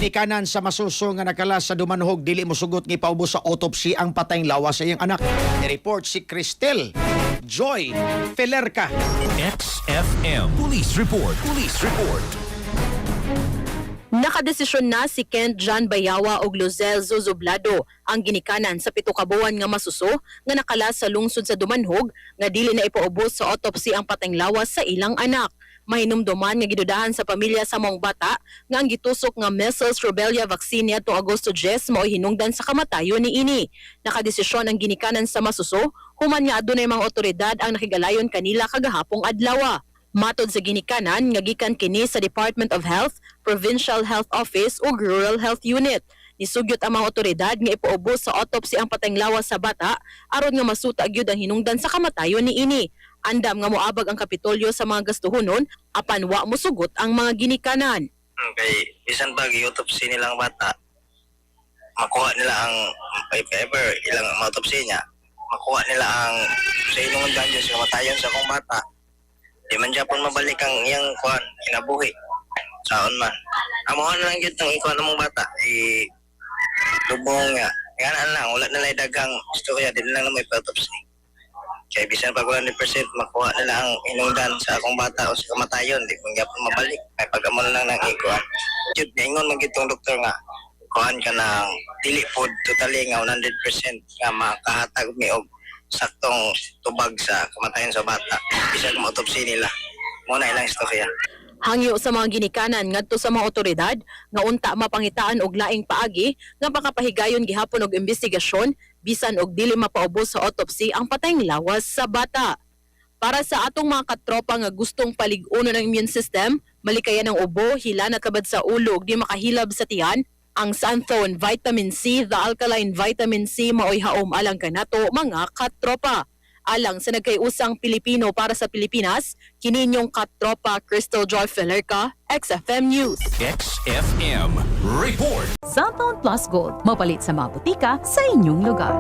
Nikanan sa masuso nga nakalas sa dumanhog dili mosugot nga ipaubos sa autopsy ang patayng lawas sa iyang anak. Ni-report si Cristel Joy Felerca. XFM Police Report. Police Report. Nakadesisyon na si Kent John Bayawa ug Lozelle Zozoblado ang ginikanan sa 7 ka buwan nga masuso nga nakalas sa lungsod sa Dumanhog nga dili na ipaubos sa autopsy ang patayng lawas sa ilang anak. Mahinumduman nga gidudahan sa pamilya sa maong bata nga ang gitusok nga measles rubella vaccine niadtong Agosto 10 mao'y hinungdan sa kamatayon niini. Nakadesisyon ang ginikanan sa masuso human nga adunay mga otoridad ang nakigalayon kanila kagahapong adlaw. Matod sa ginikanan nga gikan kini sa Department of Health, Provincial Health Office ug Rural Health Unit. Nisugyot ang mga otoridad nga ipaubos sa autopsy ang patayng lawas sa bata aron nga masuta gyud ang hinungdan sa kamatayon niini. Andam nga moabag ang Kapitolyo sa mga gastuhonon apan wa mosugot ang mga ginikanan. Kay bisan pag i-autopsy nilang bata, makuha nila ang if ever ilang autopsy niya, makuha nila ang sa inungan dyan sa kamatayon sa akong bata. Di man dyan pong mabalik ang iyang kuhan, kinabuhi. Saon man. Amuhan na lang yun ng ikuhan ng mong bata. Lubong nga. Yan lang, wala nila dagang istorya, di lang may autopsy. Kaya bisan pag 100% makuha nila ang inungdan sa akong bata o sa kamatayon, di kung yapon mabalik. May pag-amon lang ng ikuhan. Yun, ingon magitong doktor nga, kuhan ka ng dili food totally nga 100% nga makahatag mi og saktong tubag sa kamatayon sa bata. Bisan kung autopsy nila. Muna ilang istorya. Hangyo sa mga ginikanan ngadto sa mga otoridad nga unta mapangitaan og laing paagi nga pakapahigayon gihapon og investigasyon bisan og dili mapaubos sa autopsy ang patayng lawas sa bata. Para sa atong mga katropa nga gustong palig-unon ang immune system, malikayan ang ubo, hila na tabad sa ulo ug di makahilab sa tiyan, ang Santhone Vitamin C, the alkaline vitamin C maoy haom alang kanato mga katropa. Alang sa nagkayusang Pilipino para sa Pilipinas, kininyong katropa Crystal Joy Felerca, XFM News. XFM Report. Santhone Plus Gold, mapalit sa mga butika sa inyong lugar.